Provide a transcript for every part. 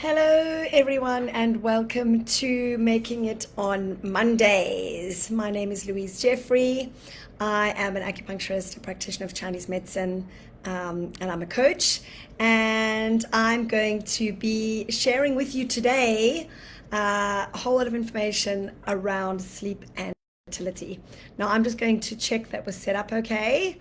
Hello, everyone, and welcome to Making It on Mondays. My name is Louise Jeffrey. I am an acupuncturist, a practitioner of Chinese medicine, and I'm a coach. And I'm going to be sharing with you today a whole lot of information around sleep and fertility. Now, I'm just going to check that was set up okay,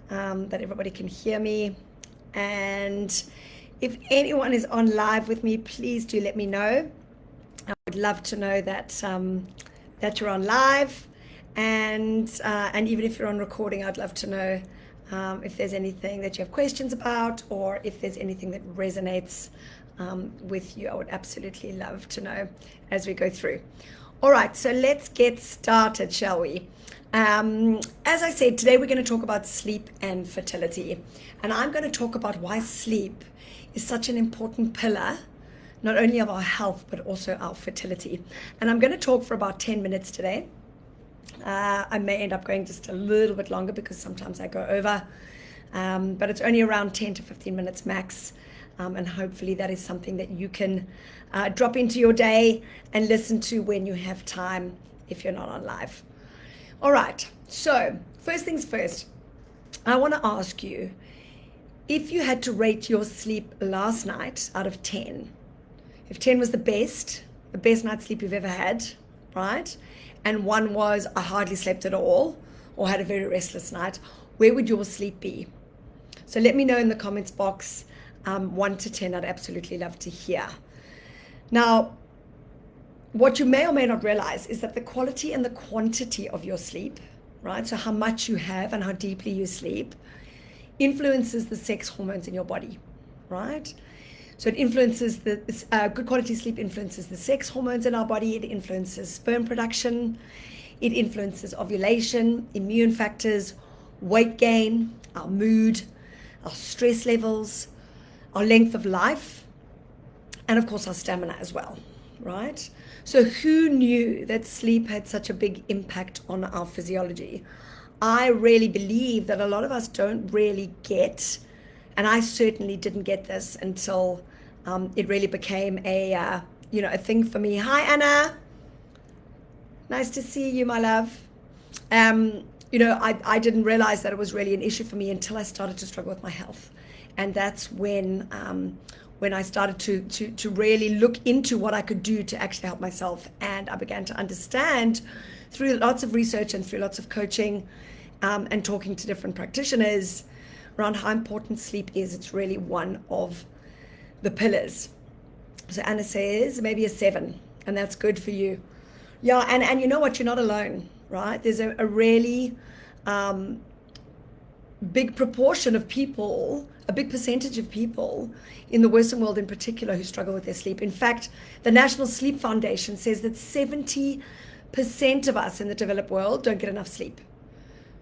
that everybody can hear me. And if anyone is on live with me, please do let me know. I would love to know that that you're on live, and even if you're on recording, I'd love to know if there's anything that you have questions about, or if there's anything that resonates with you. I would absolutely love to know as we go through. All right, so let's get started, shall we? As I said, today we're going to talk about sleep and fertility, and I'm going to talk about why sleep is such an important pillar, not only of our health, but also our fertility. And I'm going to talk for about 10 minutes today. I may end up going just a little bit longer because sometimes I go over, but it's only around 10 to 15 minutes max. And hopefully that is something that you can drop into your day and listen to when you have time if you're not on live. All right, so first things first, I want to ask you, if you had to rate your sleep last night out of 10, if 10 was the best night's sleep you've ever had, right? And 1 was I hardly slept at all or had a very restless night, where would your sleep be? So let me know in the comments box, 1 to 10, I'd absolutely love to hear. Now, what you may or may not realize is that the quality and the quantity of your sleep, right? So how much you have and how deeply you sleep, influences the sex hormones in your body, right? So it influences the good quality sleep influences the sex hormones in our body. It influences sperm production. It influences ovulation, immune factors, weight gain, our mood, our stress levels, our length of life, and of course our stamina as well, right? So who knew that sleep had such a big impact on our physiology? I really believe that a lot of us don't really get, and I certainly didn't get this until it really became a thing for me. Hi, Anna. Nice to see you, my love. I didn't realize that it was really an issue for me until I started to struggle with my health, and that's when I started to really look into what I could do to actually help myself, and I began to understand through lots of research and through lots of coaching and talking to different practitioners around how important sleep is. It's really one of the pillars. So Anna says maybe a 7, and that's good for you. Yeah, and you know what? You're not alone, right? There's a really big proportion of people, a big percentage of people in the Western world in particular who struggle with their sleep. In fact, the National Sleep Foundation says that 70% of us in the developed world don't get enough sleep,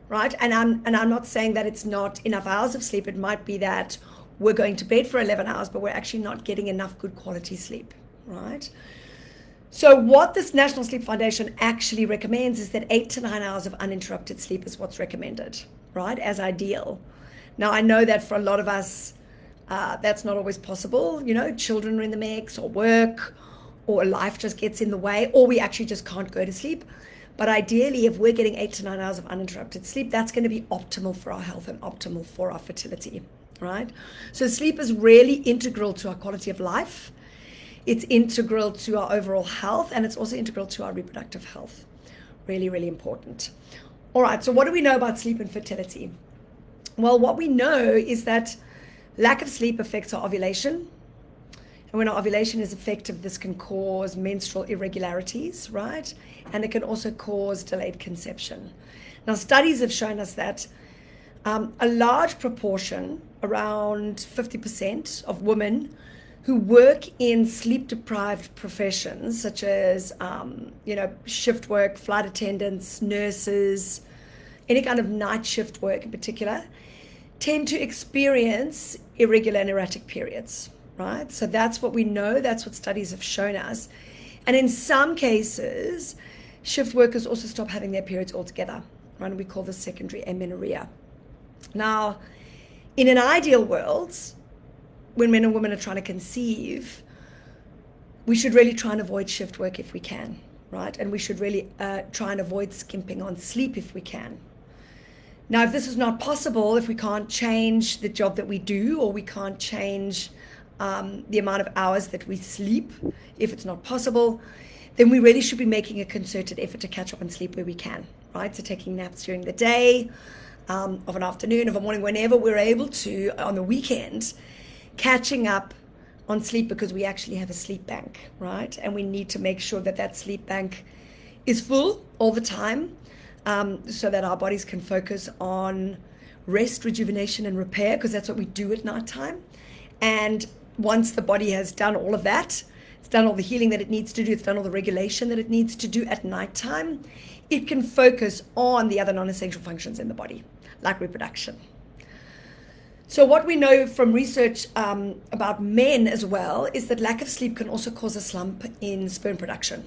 right? And I'm not saying that it's not enough hours of sleep. It might be that we're going to bed for 11 hours, but we're actually not getting enough good quality sleep, right? So what this National Sleep Foundation actually recommends is that 8 to 9 hours of uninterrupted sleep is what's recommended, right, as ideal. Now, I know that for a lot of us, that's not always possible. You know, children are in the mix, or work, or life just gets in the way, or we actually just can't go to sleep. But ideally, if we're getting 8 to 9 hours of uninterrupted sleep, that's going to be optimal for our health and optimal for our fertility, right? So sleep is really integral to our quality of life. It's integral to our overall health, and it's also integral to our reproductive health. Really, really important. All right, so what do we know about sleep and fertility? Well, what we know is that lack of sleep affects our ovulation. And when our ovulation is effective, this can cause menstrual irregularities, right? And it can also cause delayed conception. Now, studies have shown us that a large proportion, around 50% of women who work in sleep-deprived professions, such as, shift work, flight attendants, nurses, any kind of night shift work in particular, tend to experience irregular and erratic periods. Right? So that's what we know. That's what studies have shown us. And in some cases, shift workers also stop having their periods altogether. Right? And we call this secondary amenorrhea. Now, in an ideal world, when men and women are trying to conceive, we should really try and avoid shift work if we can, right? And we should really try and avoid skimping on sleep if we can. Now, if this is not possible, if we can't change the job that we do, or we can't change the amount of hours that we sleep, if it's not possible, then we really should be making a concerted effort to catch up on sleep where we can, right? So taking naps during the day, of an afternoon, of a morning, whenever we're able to, on the weekend, catching up on sleep, because we actually have a sleep bank, right? And we need to make sure that that sleep bank is full all the time, so that our bodies can focus on rest, rejuvenation, and repair, because that's what we do at nighttime. And once the body has done all of that, it's done all the healing that it needs to do, it's done all the regulation that it needs to do at nighttime, it can focus on the other non-essential functions in the body, like reproduction. So what we know from research about men as well is that lack of sleep can also cause a slump in sperm production.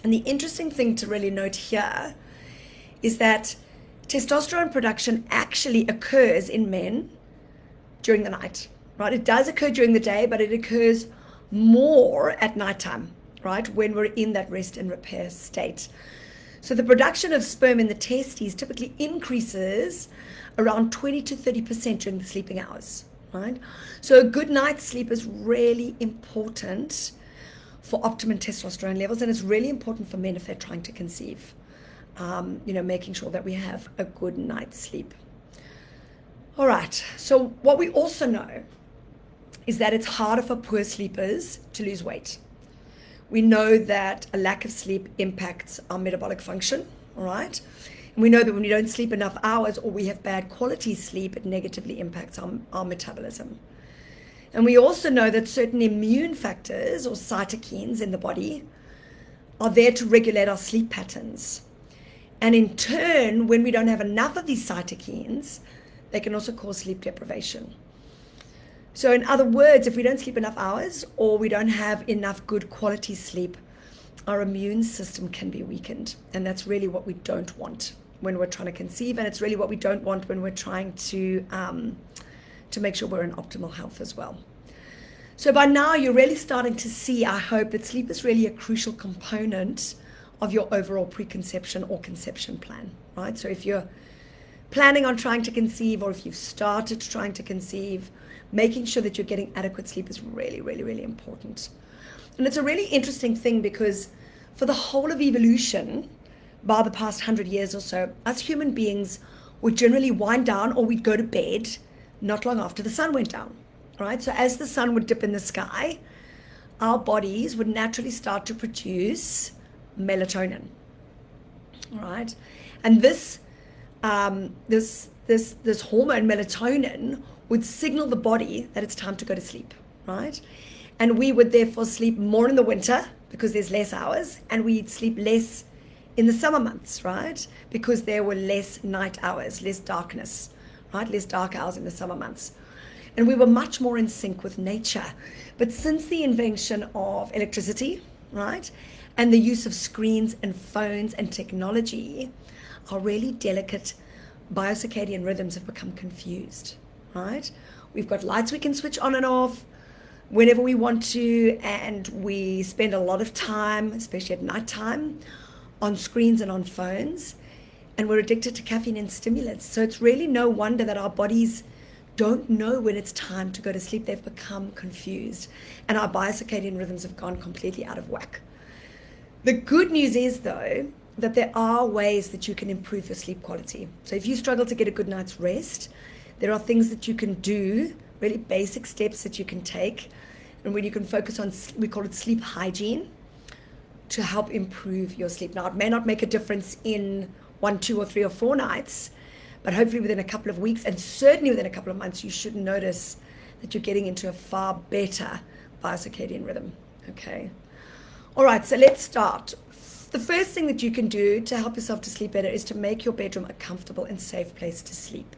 And the interesting thing to really note here is that testosterone production actually occurs in men during the night, right? It does occur during the day, but it occurs more at nighttime, right? When we're in that rest and repair state. So the production of sperm in the testes typically increases around 20 to 30% during the sleeping hours, right? So a good night's sleep is really important for optimum testosterone levels, and it's really important for men if they're trying to conceive. Making sure that we have a good night's sleep. All right, so what we also know is that it's harder for poor sleepers to lose weight. We know that a lack of sleep impacts our metabolic function, all right? And we know that when we don't sleep enough hours, or we have bad quality sleep, it negatively impacts our metabolism. And we also know that certain immune factors, or cytokines in the body, are there to regulate our sleep patterns. And in turn, when we don't have enough of these cytokines, they can also cause sleep deprivation. So in other words, if we don't sleep enough hours, or we don't have enough good quality sleep, our immune system can be weakened. And that's really what we don't want when we're trying to conceive. And it's really what we don't want when we're trying to make sure we're in optimal health as well. So by now, you're really starting to see, I hope, that sleep is really a crucial component of your overall preconception or conception plan, right? So if you're planning on trying to conceive, or if you've started trying to conceive, making sure that you're getting adequate sleep is really, really, really important. And it's a really interesting thing, because for the whole of evolution, by the past 100 years or so, us human beings would generally wind down, or we'd go to bed not long after the sun went down, right? So as the sun would dip in the sky, our bodies would naturally start to produce melatonin, all right? And this hormone melatonin would signal the body that it's time to go to sleep, right? And we would therefore sleep more in the winter because there's less hours, and we'd sleep less in the summer months, right? Because there were less night hours, less darkness, right? Less dark hours in the summer months. And we were much more in sync with nature. But since the invention of electricity, right, and the use of screens and phones and technology, our really delicate biocircadian rhythms have become confused, right? We've got lights we can switch on and off whenever we want to, and we spend a lot of time, especially at nighttime, on screens and on phones, and we're addicted to caffeine and stimulants. So it's really no wonder that our bodies don't know when it's time to go to sleep. They've become confused, and our biocircadian rhythms have gone completely out of whack. The good news is, though, that there are ways that you can improve your sleep quality. So if you struggle to get a good night's rest, there are things that you can do, really basic steps that you can take, and when you can focus on, we call it sleep hygiene, to help improve your sleep. Now, it may not make a difference in 1, 2, or 3, or 4 nights, but hopefully within a couple of weeks, and certainly within a couple of months, you should notice that you're getting into a far better biocircadian rhythm, okay? All right, so let's start. The first thing that you can do to help yourself to sleep better is to make your bedroom a comfortable and safe place to sleep.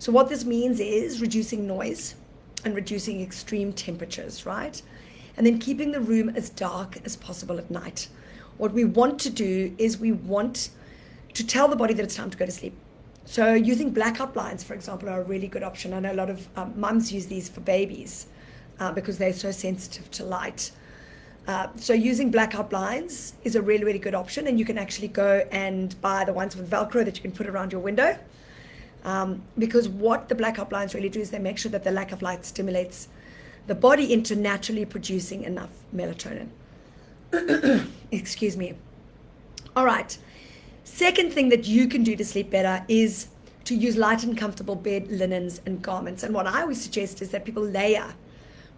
So what this means is reducing noise and reducing extreme temperatures, right? And then keeping the room as dark as possible at night. What we want to do is we want to tell the body that it's time to go to sleep. So using blackout blinds, for example, are a really good option. I know a lot of mums use these for babies because they're so sensitive to light. So using blackout blinds is a really, really good option, and you can actually go and buy the ones with Velcro that you can put around your window. Because what the blackout blinds really do is they make sure that the lack of light stimulates the body into naturally producing enough melatonin. Excuse me. All right. Second thing that you can do to sleep better is to use light and comfortable bed linens and garments. And what I always suggest is that people layer,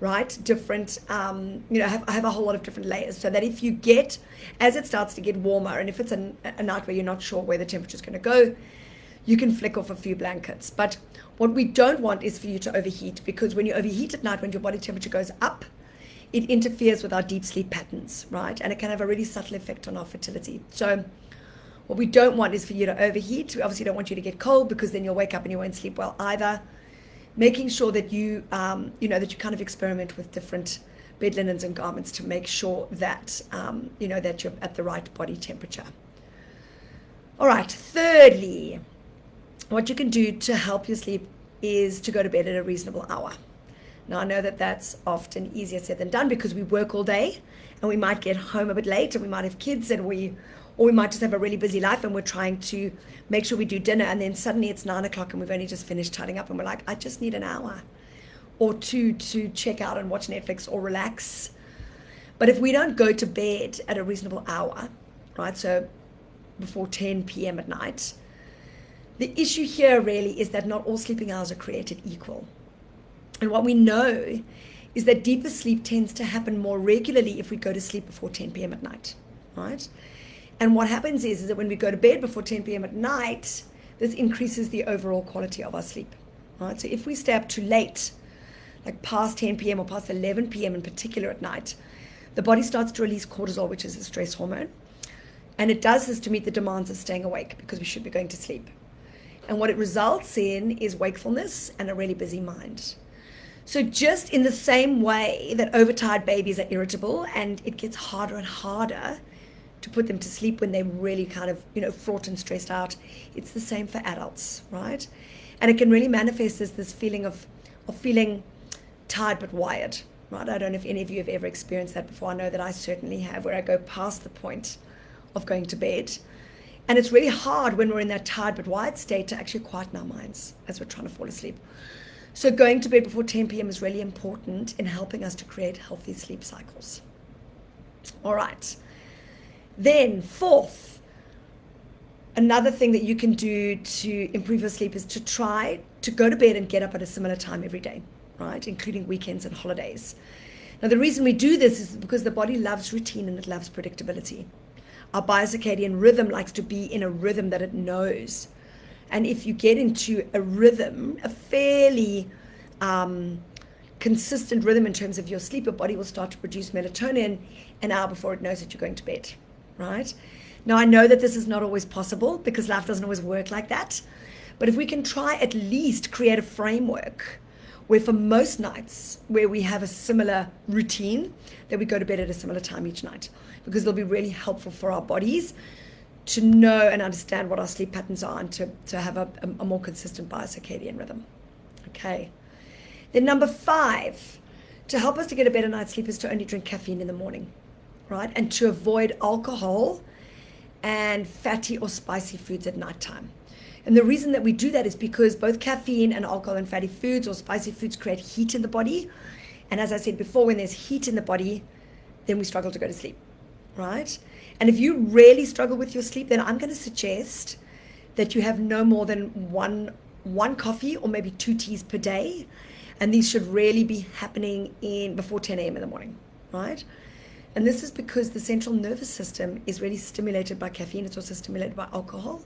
right? Different, have a whole lot of different layers, so that if you get, as it starts to get warmer, and if it's a night where you're not sure where the temperature is going to go, you can flick off a few blankets. But what we don't want is for you to overheat, because when you overheat at night, when your body temperature goes up, it interferes with our deep sleep patterns, right? And it can have a really subtle effect on our fertility. So what we don't want is for you to overheat. We obviously don't want you to get cold, because then you'll wake up and you won't sleep well either. Making sure that you, that you kind of experiment with different bed linens and garments to make sure that, that you're at the right body temperature. All right, thirdly, what you can do to help you sleep is to go to bed at a reasonable hour. Now, I know that that's often easier said than done, because we work all day and we might get home a bit late, and we might have kids, or we might just have a really busy life, and we're trying to make sure we do dinner, and then suddenly it's 9 o'clock and we've only just finished tidying up, and we're like, I just need an hour or two to check out and watch Netflix or relax. But if we don't go to bed at a reasonable hour, right, so before 10 p.m. at night, the issue here really is that not all sleeping hours are created equal. And what we know is that deeper sleep tends to happen more regularly if we go to sleep before 10 p.m. at night, right? And what happens is that when we go to bed before 10 p.m. at night, this increases the overall quality of our sleep, right? So if we stay up too late, like past 10 p.m. or past 11 p.m. in particular at night, the body starts to release cortisol, which is a stress hormone. And it does this to meet the demands of staying awake, because we should be going to sleep. And what it results in is wakefulness and a really busy mind. So just in the same way that overtired babies are irritable, and it gets harder and harder to put them to sleep when they're really kind of, fraught and stressed out, it's the same for adults, right? And it can really manifest as this feeling of feeling tired but wired, right? I don't know if any of you have ever experienced that before. I know that I certainly have, where I go past the point of going to bed. And it's really hard when we're in that tired but wired state to actually quieten our minds as we're trying to fall asleep. So going to bed before 10 p.m. is really important in helping us to create healthy sleep cycles. All right. Then fourth, another thing that you can do to improve your sleep is to try to go to bed and get up at a similar time every day, right? Including weekends and holidays. Now, the reason we do this is because the body loves routine and it loves predictability. Our biocircadian rhythm likes to be in a rhythm that it knows. And if you get into a rhythm, a fairly consistent rhythm in terms of your sleep, your body will start to produce melatonin an hour before it knows that you're going to bed, right? Now, I know that this is not always possible, because life doesn't always work like that. But if we can try at least create a framework where for most nights where we have a similar routine, that we go to bed at a similar time each night, because it'll be really helpful for our bodies to know and understand what our sleep patterns are, and to have a more consistent biocircadian rhythm. Okay. Then number 5, to help us to get a better night's sleep, is to only drink caffeine in the morning, right? And to avoid alcohol and fatty or spicy foods at nighttime. And the reason that we do that is because both caffeine and alcohol and fatty foods or spicy foods create heat in the body. And as I said before, when there's heat in the body, then we struggle to go to sleep, right? And if you really struggle with your sleep, then I'm going to suggest that you have no more than one coffee or maybe 2 teas per day. And these should really be happening before 10 a.m. in the morning, right? And this is because the central nervous system is really stimulated by caffeine. It's also stimulated by alcohol.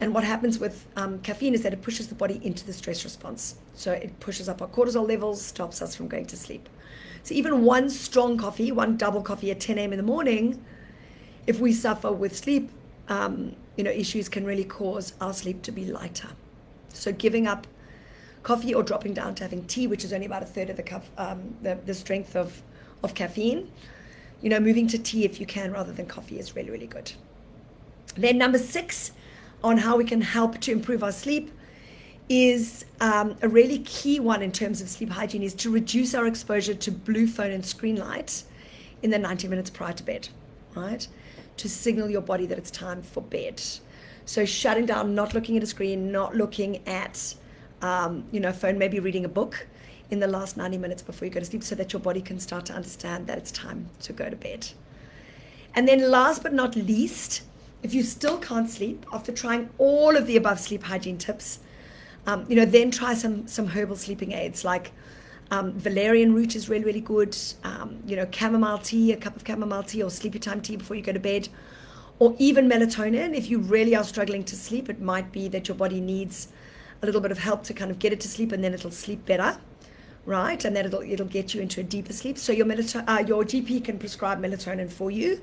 And what happens with caffeine is that it pushes the body into the stress response. So it pushes up our cortisol levels, stops us from going to sleep. So even one strong coffee, one double coffee at 10 a.m. in the morning, if we suffer with sleep issues, can really cause our sleep to be lighter. So giving up coffee or dropping down to having tea, which is only about a third of the strength of caffeine, moving to tea if you can rather than coffee is really, really good. Then number 6 on how we can help to improve our sleep is a really key one in terms of sleep hygiene, is to reduce our exposure to blue phone and screen light in the 90 minutes prior to bed, right? To signal your body that it's time for bed. So shutting down, not looking at a screen, not looking at, phone, maybe reading a book in the last 90 minutes before you go to sleep, so that your body can start to understand that it's time to go to bed. And then last but not least, if you still can't sleep after trying all of the above sleep hygiene tips, then try some herbal sleeping aids like valerian root is really, really good. Chamomile tea, a cup of chamomile tea or sleepy time tea before you go to bed, or even melatonin. If you really are struggling to sleep, it might be that your body needs a little bit of help to kind of get it to sleep, and then it'll sleep better, right? And then it'll get you into a deeper sleep. So your GP can prescribe melatonin for you.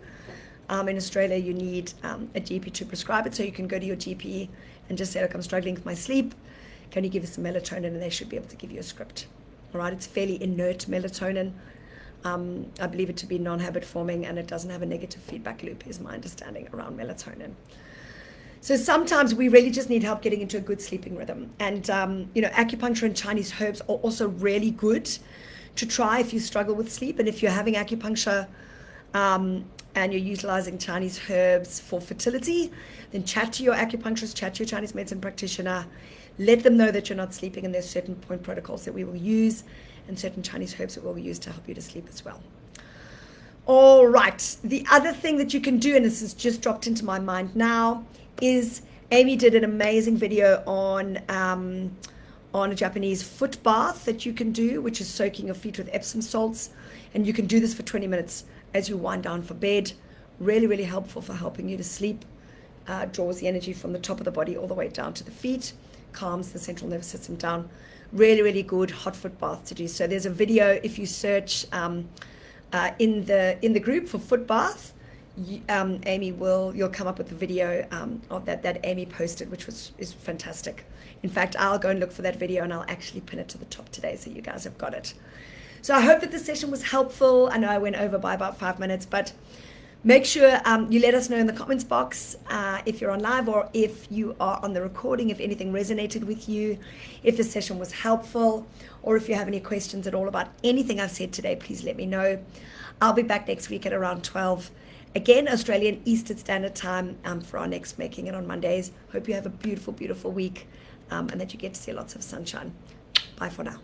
In Australia, you need a GP to prescribe it, so you can go to your GP and just say, look, I'm struggling with my sleep. Can you give us some melatonin? And they should be able to give you a script. All right, it's fairly inert melatonin. I believe it to be non-habit forming, and it doesn't have a negative feedback loop, is my understanding around melatonin. So sometimes we really just need help getting into a good sleeping rhythm. And, acupuncture and Chinese herbs are also really good to try if you struggle with sleep. And if you're having acupuncture and you're utilizing Chinese herbs for fertility, then chat to your acupuncturist, chat to your Chinese medicine practitioner, let them know that you're not sleeping, and there's certain point protocols that we will use and certain Chinese herbs that we'll use to help you to sleep as well. All right, the other thing that you can do, and this has just dropped into my mind now, is Amy did an amazing video on a Japanese foot bath that you can do, which is soaking your feet with Epsom salts, and you can do this for 20 minutes as you wind down for bed. Really, really helpful for helping you to sleep. Draws the energy from the top of the body all the way down to the feet, calms the central nervous system down. Really, really good hot foot bath to do. So there's a video, if you search in the group for foot bath, you'll come up with the video of that Amy posted, which is fantastic. In fact, I'll go and look for that video, and I'll actually pin it to the top today, so you guys have got it. So I hope that this session was helpful. I know I went over by about 5 minutes, but make sure you let us know in the comments box if you're on live or if you are on the recording, if anything resonated with you, if the session was helpful, or if you have any questions at all about anything I've said today, please let me know. I'll be back next week at around 12. Again, Australian Eastern Standard Time for our next Making It on Mondays. Hope you have a beautiful, beautiful week and that you get to see lots of sunshine. Bye for now.